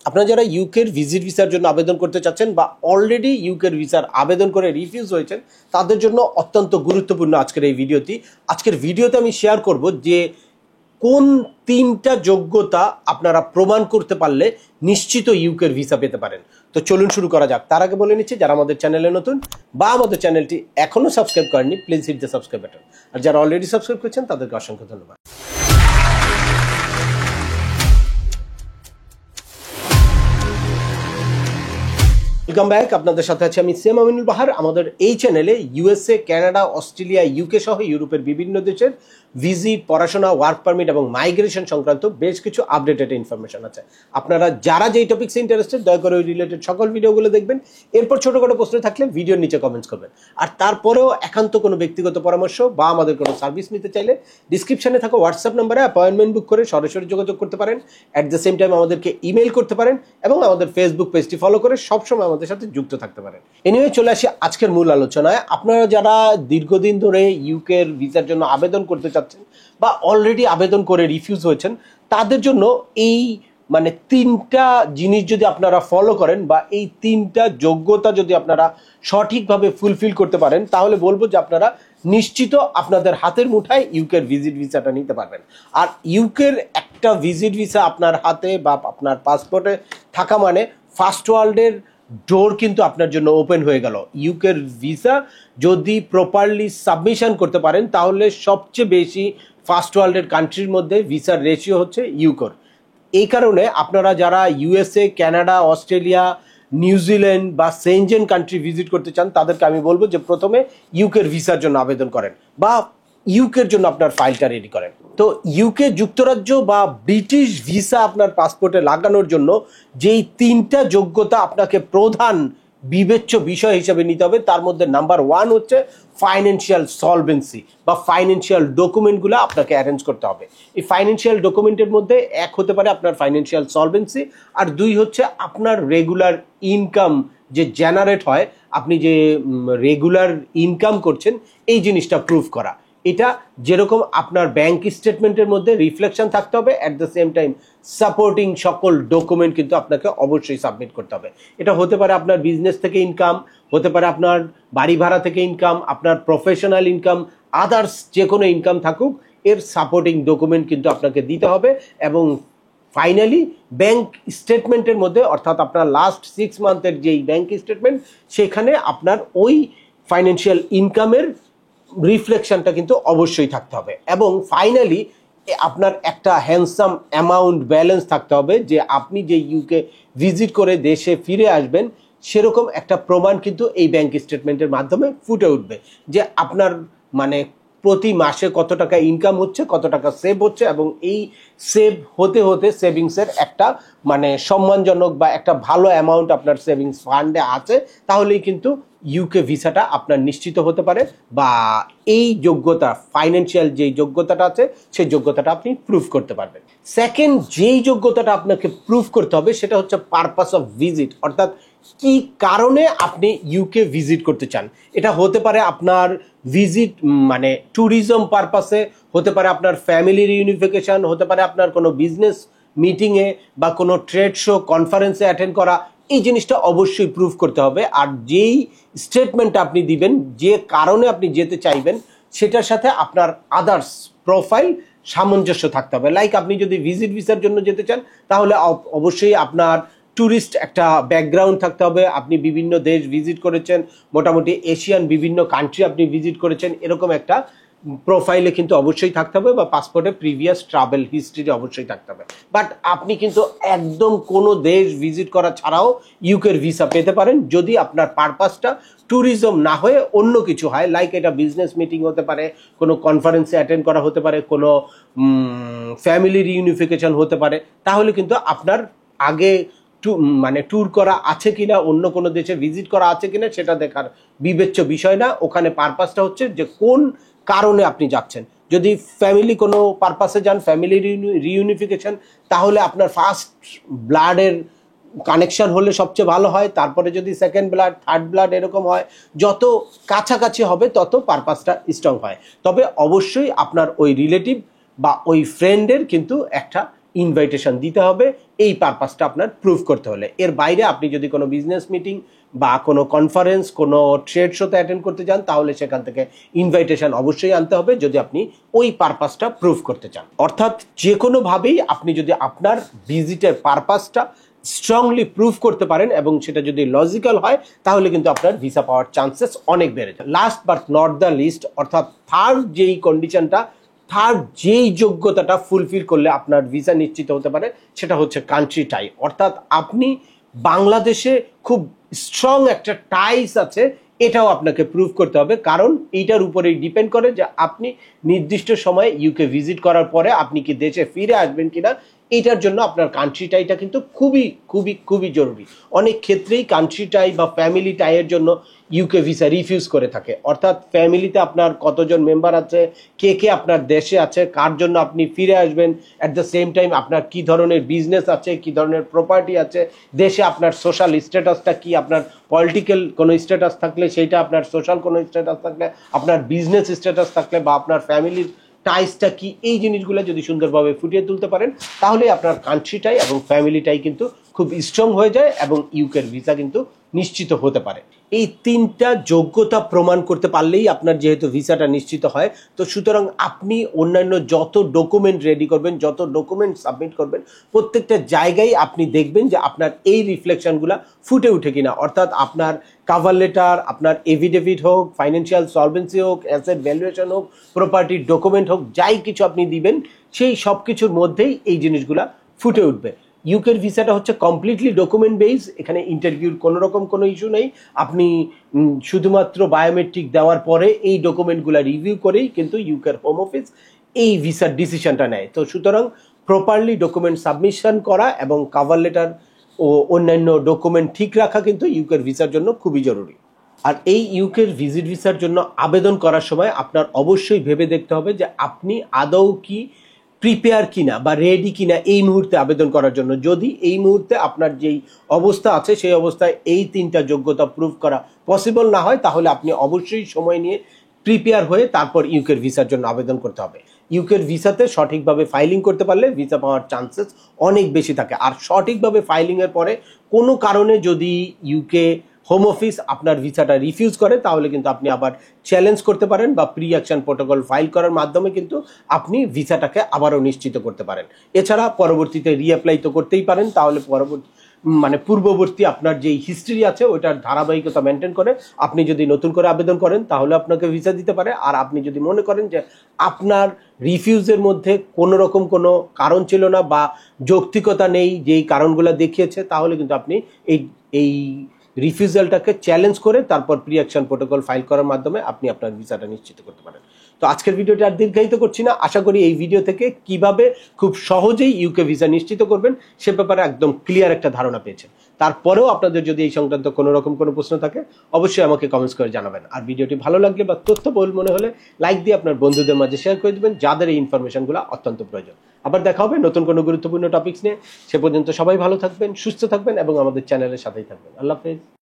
আপনারা যারা ইউকের ভিজিট ভিসার জন্য আবেদন করতে চাচ্ছেন বা অলরেডি ইউকের ভিসার আবেদন করে রিফিউজ হয়েছেন, তাদের জন্য অত্যন্ত গুরুত্বপূর্ণ আজকের এই ভিডিওটি। আজকের ভিডিওতে আমি শেয়ার করব যে কোন 3টা যোগ্যতা আপনারা প্রমাণ করতে পারলে নিশ্চিত ইউকের ভিসা পেতে পারেন। তো চলুন শুরু করা যাক। তার আগে বলে নিচ্ছি, যারা আমাদের চ্যানেলে নতুন বা আমাদের চ্যানেলটি এখনো সাবস্ক্রাইব করেননি, please hit the subscribe button. আর যারা অলরেডি সাবস্ক্রাইব করেছেন তাদেরকে অসংখ্য ধন্যবাদ। Welcome back. আপনাদের সাথে আছি আমি সিএম আমিনুল বাহার। আমাদের এই চ্যানেলে ইউএসএ, কানাডা, অস্ট্রেলিয়া, ইউকে সহ ইউরোপের বিভিন্ন দেশের ভিজিট, পড়াশোনা, ওয়ার্ক পারমিট এবং মাইগ্রেশন সংক্রান্ত বেশ কিছু আপডেটেড ইনফরমেশন আছে। আপনারা যারা যেই টপিক্সে ইন্টারেস্টেড, দয়া করে ওই রিলেটেড সকল ভিডিওগুলো দেখবেন। এরপর ছোটোখাটো প্রশ্ন থাকলে ভিডিওর নিচে কমেন্টস করবেন। আর তারপরেও একান্ত কোনো ব্যক্তিগত পরামর্শ বা আমাদের কোনো সার্ভিস নিতে চাইলে ডিসক্রিপশনে থাকা হোয়াটসঅ্যাপ নাম্বারে অ্যাপয়েন্টমেন্ট বুক করে সরাসরি যোগাযোগ করতে পারেন। অ্যাট দ্য সেম টাইম আমাদেরকে ইমেল করতে পারেন এবং আমাদের ফেসবুক পেজটি ফলো করে সবসময় আমাদের সাথে যুক্ত থাকতে পারেন। এনিওয়ে, চলে আসি আজকের মূল আলোচনায়। আপনারা যারা দীর্ঘদিন ধরে ইউকের ভিসার জন্য আবেদন করতে চাচ্ছেন বা অলরেডি আবেদন করে রিফিউজ হয়েছেন, তাদের জন্য এই 3টা জিনিস যদি আপনারা ফলো করেন বা এই 3টা যোগ্যতা যদি আপনারা সঠিকভাবে ফুলফিল করতে পারেন, তাহলে বলবো যে আপনারা নিশ্চিত আপনাদের হাতের মুঠায় ইউকের ভিজিট ভিসাটা নিতে পারবেন। আর ইউকের একটা ভিজিট ভিসা আপনার হাতে বা আপনার পাসপোর্টে থাকা মানে ফার্স্ট ওয়ার্ল্ডের ডোর কিন্তু আপনার জন্য ওপেন হয়ে গেল। ইউকের ভিসা যদি প্রপারলি সাবমিশন করতে পারেন, তাহলে সবচেয়ে বেশি ফার্স্ট ওয়ার্ল্ডের কান্ট্রির মধ্যে ভিসার রেশিও হচ্ছে ইউকের। এই কারণে আপনারা যারা ইউএসএ, কানাডা, অস্ট্রেলিয়া, নিউজিল্যান্ড বা সেনজেন কান্ট্রি ভিজিট করতে চান, তাদেরকে আমি বলবো যে প্রথমে ইউকের ভিসার জন্য আবেদন করেন বা ইউকের জন্য আপনার ফাইলটা রেডি করেন। তো ইউকে যুক্তরাজ্য বা ব্রিটিশ ভিসা আপনার পাসপোর্টে লাগানোর জন্য যেই 3টা যোগ্যতা আপনাকে প্রধান বিবেচ্য বিষয় হিসেবে নিতে হবে, তার মধ্যে নাম্বার 1 হচ্ছে ফাইন্যান্সিয়াল সলভেন্সি বা ফাইন্যান্সিয়াল ডকুমেন্টগুলো আপনাকে অ্যারেঞ্জ করতে হবে। এই ফাইন্যান্সিয়াল ডকুমেন্টের মধ্যে 1 হতে পারে আপনার ফাইন্যান্সিয়াল সলভেন্সি, আর 2 হচ্ছে আপনার রেগুলার ইনকাম যে জেনারেট হয়, আপনি যে রেগুলার ইনকাম করছেন এই জিনিসটা প্রুফ করা। এটা যেরকম আপনার ব্যাংক স্টেটমেন্টের মধ্যে রিফ্লেকশন থাকতে হবে, at the same time supporting সকল ডকুমেন্ট কিন্তু আপনাকে অবশ্যই সাবমিট করতে হবে। এটা হতে পারে আপনার বিজনেস থেকে ইনকাম, হতে পারে আপনার বাড়ি ভাড়া থেকে ইনকাম, আপনার প্রফেশনাল ইনকাম, আদার্স যে কোনো ইনকাম থাকুক, এর সাপোর্টিং ডকুমেন্ট কিন্তু আপনাকে দিতে হবে। এবং ফাইনালি ব্যাংক স্টেটমেন্টের মধ্যে, অর্থাৎ আপনার লাস্ট 6 মান্থের যেই ব্যাংক স্টেটমেন্ট, সেখানে আপনার ওই ফাইন্যান্সিয়াল ইনকামের রিফ্লেকশনটা কিন্তু অবশ্যই থাকতে হবে। এবং ফাইনালি আপনার একটা হ্যান্ডসাম অ্যামাউন্ট ব্যালেন্স থাকতে হবে, যে আপনি যে ইউকে ভিজিট করে দেশে ফিরে আসবেন সেরকম একটা প্রমাণ কিন্তু এই ব্যাংক স্টেটমেন্টের মাধ্যমে ফুটে উঠবে, যে আপনার প্রতি মাসে কত টাকা ইনকাম হচ্ছে, কত টাকা সেভ হচ্ছে, এবং এই সেভ হতে হতে সেভিংসের একটা সম্মানজনক বা একটা ভালো অ্যামাউন্ট আপনার সেভিংস ফান্ডে আছে, তাহলেই কিন্তু ইউকে ভিসাটা আপনার নিশ্চিত হতে পারে বা এই যোগ্যতা, ফাইন্যান্সিয়াল যেই যোগ্যতাটা আছে সেই যোগ্যতাটা আপনি প্রুফ করতে পারবেন। সেকেন্ড যেই যোগ্যতাটা আপনাকে প্রুফ করতে হবে সেটা হচ্ছে পারপাস অফ ভিজিট, অর্থাৎ কি কারণে আপনি ইউকে ভিজিট করতে চান। এটা হতে পারে আপনার ভিজিট ট্যুরিজম পারপাসে, হতে পারে আপনার ফ্যামিলি রিউনিফিকেশন, হতে পারে আপনার কোনো বিজনেস মিটিংয়ে বা কোনো ট্রেড শো, কনফারেন্সে অ্যাটেন্ড করা। এই জিনিসটা অবশ্যই প্রুফ করতে হবে। আর যেই স্টেটমেন্টটা আপনি দিবেন, যে কারণে আপনি যেতে চাইবেন, সেটার সাথে আপনার আদার্স প্রোফাইল সামঞ্জস্য থাকতে হবে। লাইক আপনি যদি ভিজিট ভিসার জন্য যেতে চান, তাহলে অবশ্যই আপনার ট্যুরিস্ট একটা ব্যাকগ্রাউন্ড থাকতে হবে। আপনি বিভিন্ন দেশ ভিজিট করেছেন, মোটামুটি এশিয়ান বিভিন্ন কান্ট্রি আপনি ভিজিট করেছেন, এরকম একটা প্রোফাইলে কিন্তু অবশ্যই থাকতে হবে, বা পাসপোর্টে প্রিভিয়াস ট্রাভেল হিস্ট্রি অবশ্যই থাকতে হবে। বাট আপনি কিন্তু একদম কোনো দেশ ভিজিট করা ছাড়াও ইউকের ভিসা পেতে পারেন, যদি আপনার পারপাসটা ট্যুরিজম না হয়ে অন্য কিছু হয়। লাইক এটা বিজনেস মিটিং হতে পারে, কোনো কনফারেন্সে অ্যাটেন্ড করা হতে পারে, কোনো ফ্যামিলি রিউনিফিকেশন হতে পারে। তাহলে কিন্তু আপনার আগে ট্যুর করা আছে কিনা, অন্য কোনো দেশে ভিজিট করা আছে কিনা, সেটা দেখার বিবেচ্য বিষয় না। ওখানে পারপাসটা হচ্ছে যে কোন কারণে আপনি যাচ্ছেন। যদি ফ্যামিলি কোনো পারপাসে যান, ফ্যামিলি রিউনিফিকেশন, তাহলে আপনার ফার্স্ট ব্লাডের কানেকশন হলে সবচেয়ে ভালো হয়। তারপরে যদি সেকেন্ড ব্লাড, থার্ড ব্লাড এরকম হয়, যত কাছাকাছি হবে তত পারপাসটা স্ট্রং হয়। তবে অবশ্যই আপনার ওই রিলেটিভ বা ওই ফ্রেন্ডের কিন্তু একটা ইনভাইটেশন দিতে হবে এই পারপাসটা আপনার প্রুভ করতে হলে। এর বাইরে আপনি যদি কোনো বিজনেস মিটিং বা কোনো কনফারেন্স, কোনো ট্রেড শোতে অ্যাটেন্ড করতে যান, তাহলে সেখান থেকে ইনভাইটেশন অবশ্যই আনতে হবে যদি আপনি ওই পারপাসটা প্রুভ করতে চান। অর্থাৎ যে কোনোভাবেই আপনি যদি আপনার ভিজিটের পারপাসটা স্ট্রংলি প্রুভ করতে পারেন এবং সেটা যদি লজিক্যাল হয়, তাহলে কিন্তু আপনার ভিসা পাওয়ার চান্সেস অনেক বেড়ে যায়। Last but not the least, অর্থাৎ থার্ড যেই কন্ডিশনটা, থার্ড যেই যোগ্যতাটা ফুলফিল করলে আপনার ভিসা নিশ্চিত হতে পারে, সেটা হচ্ছে কান্ট্রি টাই। অর্থাৎ আপনি বাংলাদেশে খুব স্ট্রং একটা টাইস আছে, এটাও আপনাকে প্রুভ করতে হবে, কারণ এইটার উপরেই ডিপেন্ড করে যে আপনি নির্দিষ্ট সময়ে ইউকে ভিজিট করার পরে আপনি কি দেশে ফিরে আসবেন কিনা। এইটার জন্য আপনার কান্ট্রি টাইটা কিন্তু খুবই খুবই খুবই জরুরি। অনেক ক্ষেত্রেই কান্ট্রি টাই বা ফ্যামিলি টাইয়ের জন্য ইউকে ভিসা রিফিউজ করে থাকে। অর্থাৎ ফ্যামিলিতে আপনার কতজন মেম্বার আছে, কে কে আপনার দেশে আছে, কার জন্য আপনি ফিরে আসবেন, অ্যাট দ্য সেম টাইম আপনার কি ধরনের বিজনেস আছে, কি ধরনের প্রপার্টি আছে, দেশে আপনার সোশ্যাল স্ট্যাটাসটা কি, আপনার পলিটিক্যাল কোনো স্ট্যাটাস থাকলে সেইটা, আপনার সোশ্যাল কোনো স্ট্যাটাস থাকলে, আপনার বিজনেস স্ট্যাটাস থাকলে, বা আপনার ফ্যামিলির টাইসটা কি, এই জিনিসগুলো যদি সুন্দরভাবে ফুটিয়ে তুলতে পারেন, তাহলে আপনার কান্ট্রিটাই এবং ফ্যামিলিটাই কিন্তু খুব স্ট্রং হয়ে যায় এবং ইউকের ভিসা কিন্তু নিশ্চিত হতে পারে। এই তিনটা যোগ্যতা প্রমাণ করতে পারলেই আপনার যেহেতু ভিসাটা নিশ্চিত হয়, তো সুতরাং আপনি অন্যান্য যত ডকুমেন্ট রেডি করবেন, যত ডকুমেন্ট সাবমিট করবেন, প্রত্যেকটা জায়গায় আপনি দেখবেন যে আপনার এই রিফ্লেকশনগুলো ফুটে উঠে কিনা। অর্থাৎ আপনার কাভার লেটার, আপনার এভিডেভিট হোক, ফাইন্যান্সিয়াল সলভেন্সি হোক, অ্যাসেট ভ্যালুয়েশন হোক, প্রপার্টির ডকুমেন্ট হোক, যাই কিছু আপনি দিবেন, সেই সব কিছুর মধ্যেই এই জিনিসগুলা ফুটে উঠবে। ইউকের ভিসাটা হচ্ছে কমপ্লিটলি ডকুমেন্ট বেস, এখানে ইন্টারভিউর কোনো রকম কোনো ইস্যু নেই। আপনি শুধুমাত্র বায়োমেট্রিক দেওয়ার পরে এই ডকুমেন্টগুলো রিভিউ করেই কিন্তু ইউকের হোম অফিস এই ভিসার ডিসিশনটা নেয়। তো সুতরাং প্রপারলি ডকুমেন্ট সাবমিশন করা এবং কাভার লেটার ও অন্যান্য ডকুমেন্ট ঠিক রাখা কিন্তু ইউকের ভিসার জন্য খুবই জরুরি। আর এই ইউকের ভিজিট ভিসার জন্য আবেদন করার সময় আপনার অবশ্যই ভেবে দেখতে হবে যে আপনি আদৌ কি প্রিপেয়ার কিনা বা রেডি কিনা এই মুহূর্তে আবেদন করার জন্য। যদি এই মুহূর্তে আপনার যেই অবস্থা আছে সেই অবস্থায় এই তিনটা যোগ্যতা প্রুভ করা পসিবল না হয়, তাহলে আপনি অবশ্যই সময় নিয়ে প্রিপেয়ার হয়ে তারপর ইউকের ভিসার জন্য আবেদন করতে হবে। ইউকের ভিসাতে সঠিকভাবে ফাইলিং করতে পারলে ভিসা পাওয়ার চান্সেস অনেক বেশি থাকে। আর সঠিকভাবে ফাইলিংয়ের পরে কোনো কারণে যদি ইউকে হোম অফিস আপনার ভিসাটা রিফিউজ করে, তাহলে কিন্তু আপনি আবার চ্যালেঞ্জ করতে পারেন বা প্রি অ্যাকশন প্রোটোকল ফাইল করার মাধ্যমে কিন্তু আপনি ভিসাটাকে আবারও নিশ্চিত করতে পারেন। এছাড়া পরবর্তীতে রিঅ্যাপ্লাই তো করতেই পারেন, তাহলে পূর্ববর্তী আপনার যেই হিস্ট্রি আছে ওইটার ধারাবাহিকতা মেনটেন করে আপনি যদি নতুন করে আবেদন করেন, তাহলে আপনাকে ভিসা দিতে পারে। আর আপনি যদি মনে করেন যে আপনার রিফিউজের মধ্যে কোনো রকম কোনো কারণ ছিল না বা যৌক্তিকতা নেই যেই কারণগুলো দেখিয়েছে, তাহলে কিন্তু আপনি এই রিফিউজালটাকে চ্যালেঞ্জ করে তারপর প্রি অ্যাকশন প্রোটোকল ফাইল করার মাধ্যমে আপনি আপনার ভিসাটা নিশ্চিত করতে পারেন। তো আজকের ভিডিওটা আর দীর্ঘায়িত করছি না। আশা করি এই ভিডিও থেকে কিভাবে খুব সহজেই ইউকে ভিসা নিশ্চিত করবেন সে ব্যাপারে একদম ক্লিয়ার একটা ধারণা পেয়েছেন। তারপরেও আপনাদের যদি এই সংক্রান্ত কোনো রকম কোনো প্রশ্ন থাকে, অবশ্যই আমাকে কমেন্টস করে জানাবেন। আর ভিডিওটি ভালো লাগলে বা তথ্যবহুল মনে হলে লাইক দিয়ে আপনার বন্ধুদের মাঝে শেয়ার করে দেবেন, যাদের এই ইনফরমেশনগুলো অত্যন্ত প্রয়োজন। আবার দেখা হবে নতুন কোনো গুরুত্বপূর্ণ টপিকস নিয়ে। সে পর্যন্ত সবাই ভালো থাকবেন, সুস্থ থাকবেন এবং আমাদের চ্যানেলের সাথেই থাকবেন। আল্লাহ হাফেজ।